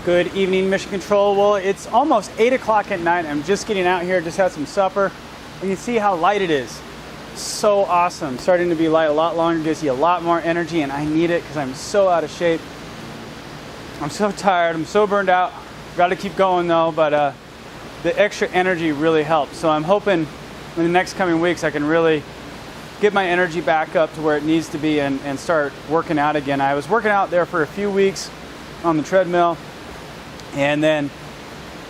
Good evening, Mission Control. Well, it's almost 8 o'clock at night. I'm just getting out here, just had some supper. You can see how light it is. So awesome. Starting to be light a lot longer, gives you a lot more energy, and I need it because I'm so out of shape. I'm so tired, I'm so burned out. Got to keep going though, but the extra energy really helps. So I'm hoping in the next coming weeks I can really get my energy back up to where it needs to be and start working out again. I was working out there for a few weeks on the treadmill, and then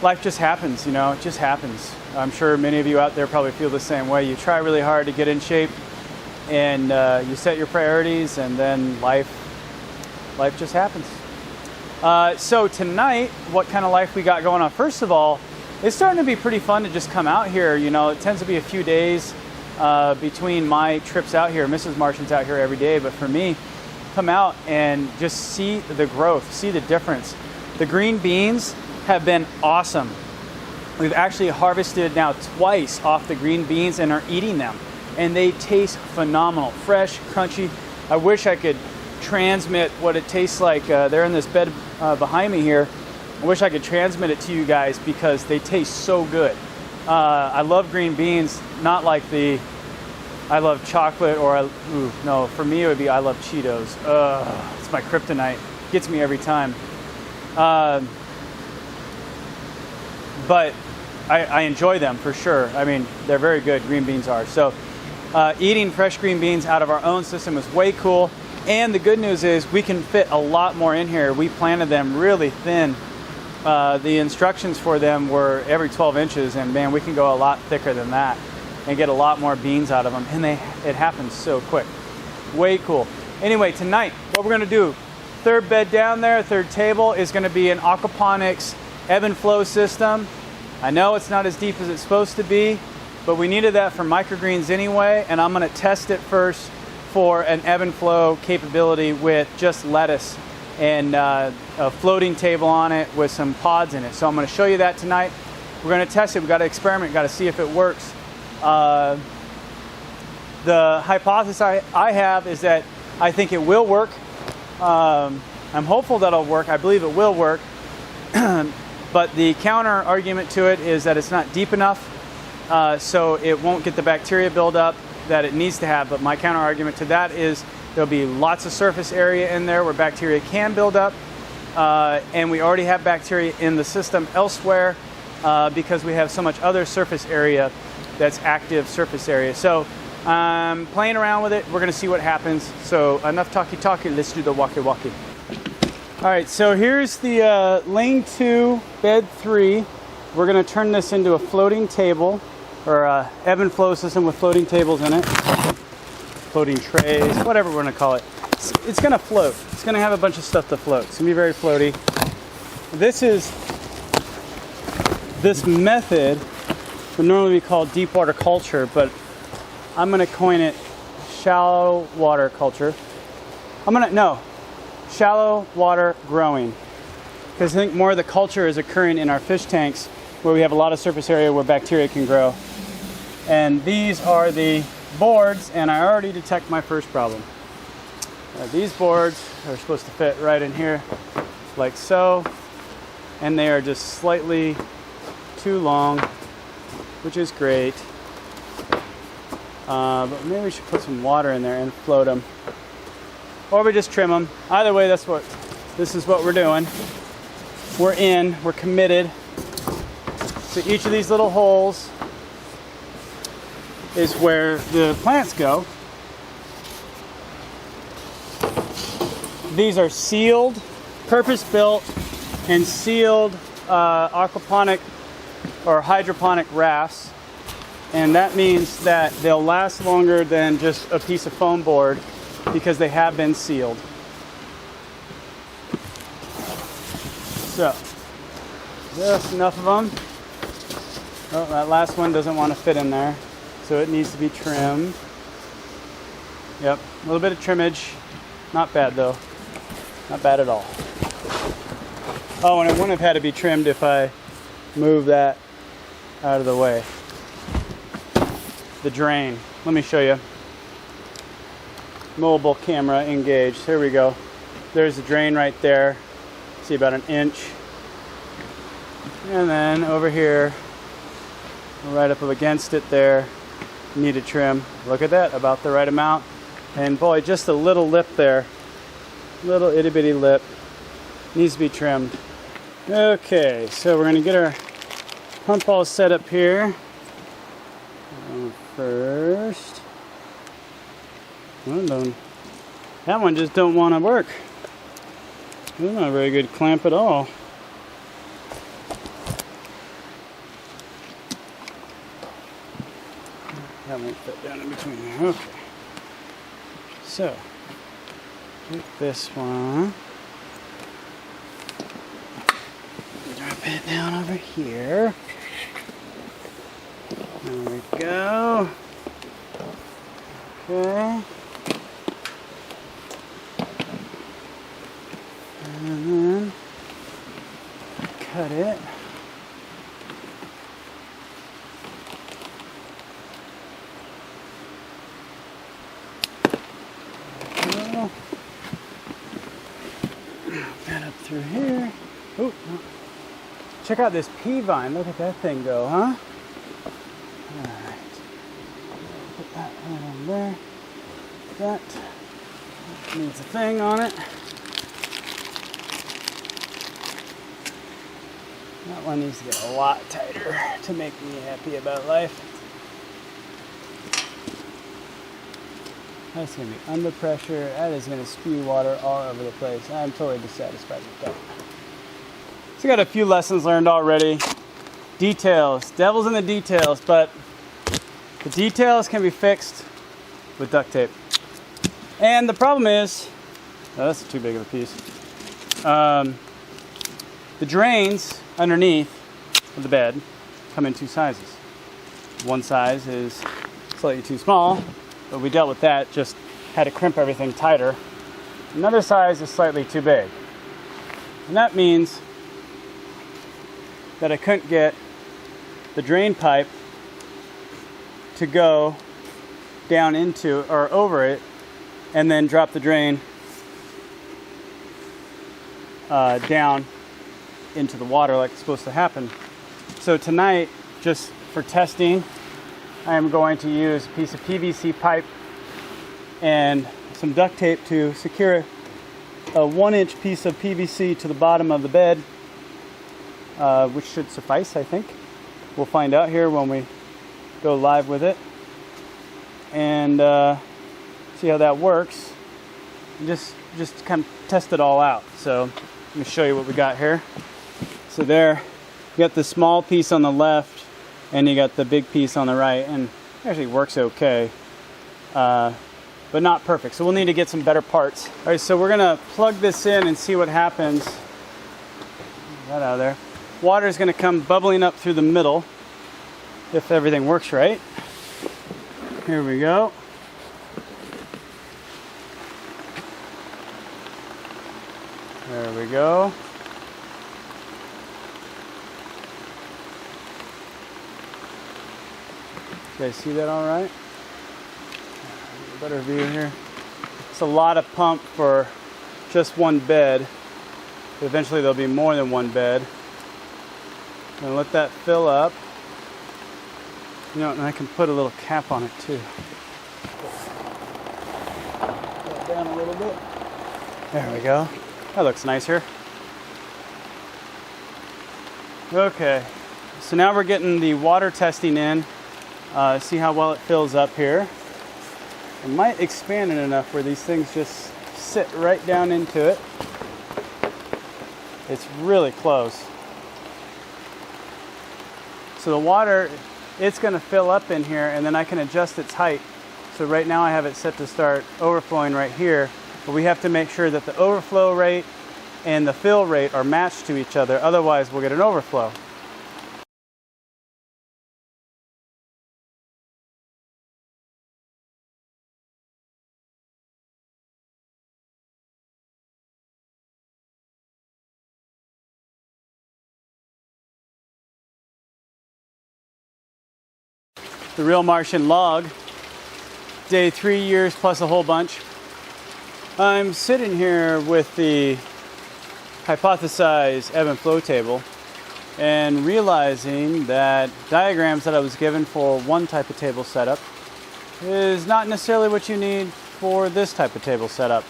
life just happens, you know, it just happens. I'm sure many of you out there probably feel the same way. You try really hard to get in shape, and you set your priorities, and then life just happens. So tonight, what kind of life we got going on? First of all, it's starting to be pretty fun to just come out here. You know, it tends to be a few days between my trips out here. Mrs. Martian's out here every day, but for me, come out and just see the growth, see the difference. The green beans have been awesome. We've actually harvested now twice off the green beans and are eating them, and they taste phenomenal, fresh, crunchy. I wish I could transmit what it tastes like. They're in this bed behind me here. I wish I could transmit it to you guys because they taste so good. I love green beans, not like I love chocolate or no, for me it would be I love Cheetos. It's my kryptonite. Gets me every time. But I enjoy them for sure. I mean, they're very good, green beans are. So eating fresh green beans out of our own system is way cool. And the good news is we can fit a lot more in here. We planted them really thin. The instructions for them were every 12 inches, and man, we can go a lot thicker than that and get a lot more beans out of them. And it happens so quick. Way cool. Anyway, tonight, what we're gonna do, third bed down there, third table, is gonna be an Aquaponics ebb and flow system. I know it's not as deep as it's supposed to be, but we needed that for microgreens anyway, and I'm gonna test it first for an ebb and flow capability with just lettuce and a floating table on it with some pods in it. So I'm gonna show you that tonight. We're gonna test it, we gotta experiment, gotta see if it works. The hypothesis I have is that I think it will work. I'm hopeful that it'll work. I believe it will work. But the counter argument to it is that it's not deep enough, so it won't get the bacteria buildup that it needs to have. But my counter argument to that is there'll be lots of surface area in there where bacteria can build up, and we already have bacteria in the system elsewhere because we have so much other surface area that's active surface area. So I'm playing around with it. We're gonna see what happens. So enough talky, let's do the walkie. All right, so here's the lane 2, bed 3. We're gonna turn this into a floating table, or a ebb and flow system with floating tables in it. Floating trays, whatever we're gonna call it. It's gonna float. It's gonna have a bunch of stuff to float. It's gonna be very floaty. This method would normally be called deep water culture, but I'm gonna coin it shallow water culture. Shallow water growing. Because I think more of the culture is occurring in our fish tanks where we have a lot of surface area where bacteria can grow. And these are the boards, and I already detect my first problem. These boards are supposed to fit right in here, like so, and they are just slightly too long, which is great. But maybe we should put some water in there and float them. Or we just trim them. Either way, this is what we're doing. We're committed. So each of these little holes is where the plants go. These are sealed, purpose-built, and sealed aquaponic or hydroponic rafts. And that means that they'll last longer than just a piece of foam board because they have been sealed. So, just enough of them. Oh, that last one doesn't want to fit in there, so it needs to be trimmed. Yep, a little bit of trimmage. Not bad though. Not bad at all. Oh, and it wouldn't have had to be trimmed if I moved that out of the way. The drain. Let me show you. Mobile camera engaged. Here we go. There's the drain right there. See, about an inch. And then over here, right up against it there, need a trim. Look at that, about the right amount. And boy, just a little lip there, little itty bitty lip, needs to be trimmed. Okay, so we're gonna get our pump all set up here. First, that one just don't want to work. It's not a very good clamp at all. That won't fit down in between there. Okay. So, take this one. Drop it down over here. There we go. Okay. And then cut it. That up through here. Ooh. Check out this pea vine. Look at that thing go, huh? Alright. Put that right on there. That needs a thing on it. That one needs to get a lot tighter to make me happy about life. That's going to be under pressure. That is going to spew water all over the place. I'm totally dissatisfied with that. So got a few lessons learned already. Details. Devil's in the details, but the details can be fixed with duct tape. And the problem is, oh, that's too big of a piece. The drains underneath of the bed come in two sizes. One size is slightly too small, but we dealt with that, just had to crimp everything tighter. Another size is slightly too big. And that means that I couldn't get the drain pipe to go down into or over it and then drop the drain down into the water like it's supposed to happen. So tonight, just for testing, I am going to use a piece of PVC pipe and some duct tape to secure a 1-inch piece of PVC to the bottom of the bed, which should suffice, I think. We'll find out here when we go live with it and see how that works. Just kind of test it all out. So let me show you what we got here. So there, you got the small piece on the left and you got the big piece on the right, and it actually works okay, but not perfect. So we'll need to get some better parts. All right, so we're gonna plug this in and see what happens. Get that out of there. Water is gonna come bubbling up through the middle if everything works right. Here we go. There we go. You guys see that all right? A better view here. It's a lot of pump for just one bed. But eventually there'll be more than one bed. I'm gonna let that fill up. You know, and I can put a little cap on it too. Put it down a little bit. There we go. That looks nicer. Okay, so now we're getting the water testing in. See how well it fills up here. I might expand it enough where these things just sit right down into it. It's really close. So the water, it's going to fill up in here, and then I can adjust its height. So right now I have it set to start overflowing right here, but we have to make sure that the overflow rate and the fill rate are matched to each other, otherwise we'll get an overflow. The Real Martian log, day 3 years plus a whole bunch. I'm sitting here with the hypothesized ebb and flow table, and realizing that diagrams that I was given for one type of table setup is not necessarily what you need for this type of table setup.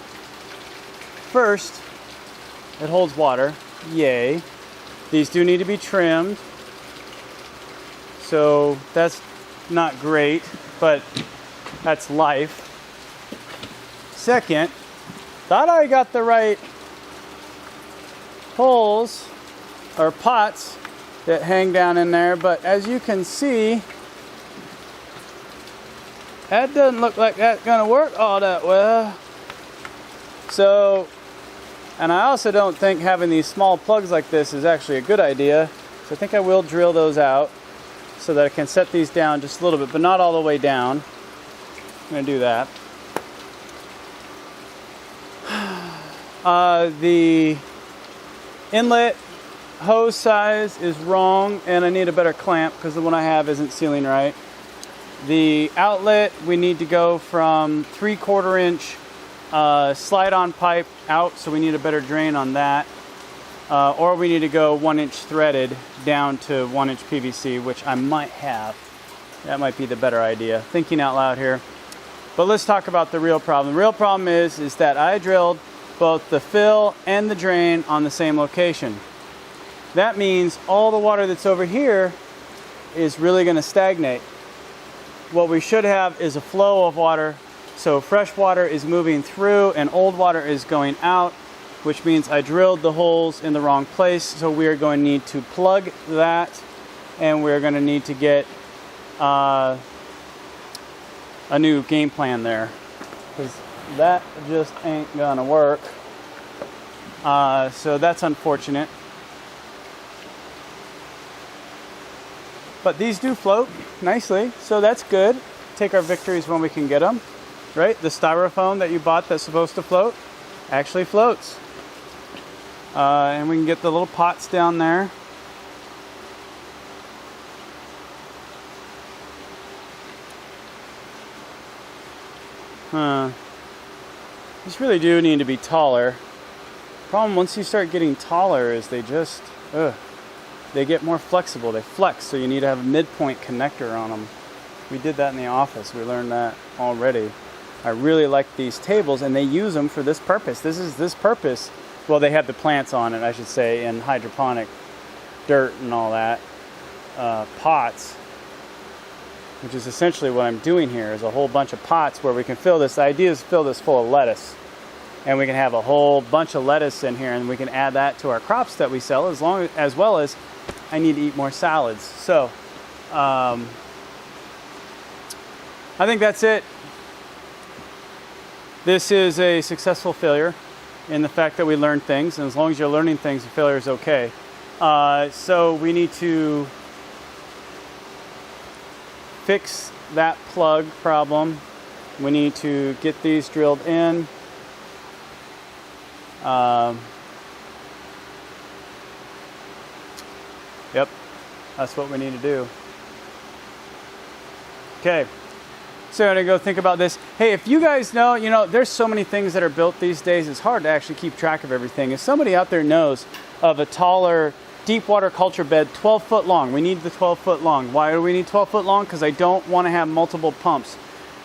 First, it holds water, yay. These do need to be trimmed, so that's not great, but that's life. Second, thought I got the right holes or pots that hang down in there, but as you can see, that doesn't look like that's gonna work all that well. So, and I also don't think having these small plugs like this is actually a good idea. So I think I will drill those out so that I can set these down just a little bit, but not all the way down. I'm gonna do that. The inlet hose size is wrong, and I need a better clamp because the one I have isn't sealing right. The outlet, we need to go from 3/4 inch slide-on pipe out, so we need a better drain on that. Or we need to go 1 inch threaded down to 1 inch PVC, which I might have. That might be the better idea. Thinking out loud here. But let's talk about the real problem. The real problem is that I drilled both the fill and the drain on the same location. That means all the water that's over here is really going to stagnate. What we should have is a flow of water, so fresh water is moving through and old water is going out, which means I drilled the holes in the wrong place, so we are going to need to plug that, and we're going to need to get a new game plan there, because that just ain't gonna work. So that's unfortunate. But these do float nicely, so that's good. Take our victories when we can get them, right? The styrofoam that you bought that's supposed to float actually floats. And we can get the little pots down there. These really do need to be taller. Problem once you start getting taller is they just, they get more flexible. They flex, so you need to have a midpoint connector on them. We did that in the office. We learned that already. I really like these tables, and they use them for this purpose. This purpose. Well, they have the plants on it, I should say, in hydroponic dirt and all that. Pots, which is essentially what I'm doing here, is a whole bunch of pots where we can fill this. The idea is to fill this full of lettuce. And we can have a whole bunch of lettuce in here, and we can add that to our crops that we sell, as well as I need to eat more salads. So, I think that's it. This is a successful failure in the fact that we learned things, and as long as you're learning things, the failure is okay. So we need to fix that plug problem. We need to get these drilled in. Yep, that's what we need to do. Okay, so I'm gonna go think about this. Hey, if you guys know, there's so many things that are built these days, it's hard to actually keep track of everything. If somebody out there knows of a taller, deep water culture bed, 12 foot long, we need the 12 foot long. Why do we need 12 foot long? Because I don't want to have multiple pumps.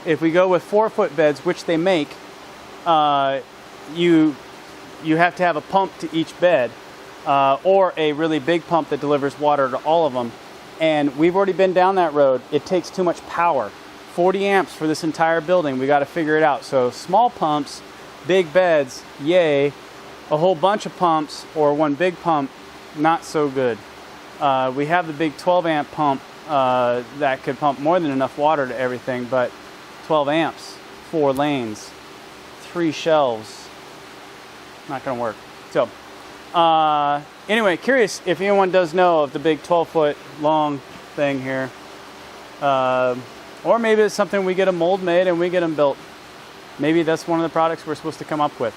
If we go with 4 foot beds, which they make, you have to have a pump to each bed, or a really big pump that delivers water to all of them. And we've already been down that road. It takes too much power. 40 amps for this entire building. We got to figure it out. So small pumps, big beds, yay. A whole bunch of pumps or one big pump, not so good. We have the big 12 amp pump that could pump more than enough water to everything, but 12 amps, 4 lanes, 3 shelves, not gonna work. So anyway, curious if anyone does know of the big 12 foot long thing here, or maybe it's something we get a mold made and we get them built. Maybe that's one of the products we're supposed to come up with.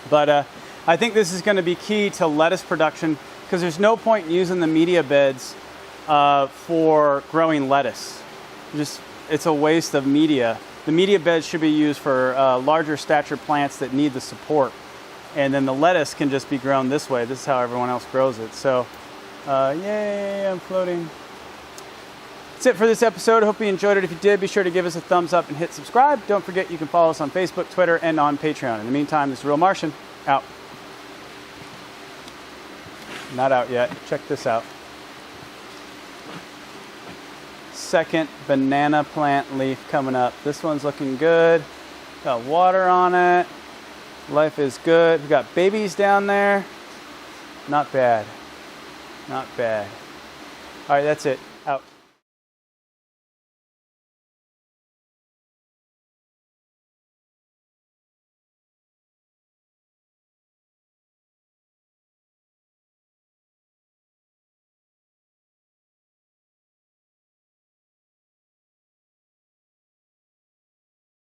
But I think this is going to be key to lettuce production, because there's no point in using the media beds for growing lettuce. It's a waste of media. The media beds should be used for larger stature plants that need the support. And then the lettuce can just be grown this way. This is how everyone else grows it. So Yay, I'm floating. That's it for this episode. I hope you enjoyed it. If you did, be sure to give us a thumbs up and hit subscribe. Don't forget you can follow us on Facebook, Twitter, and on Patreon. In the meantime, this is Real Martian, out. Not out yet. Check this out. Second banana plant leaf coming up. This one's looking good. Got water on it. Life is good. We've got babies down there. Not bad. Not bad. All right, that's it.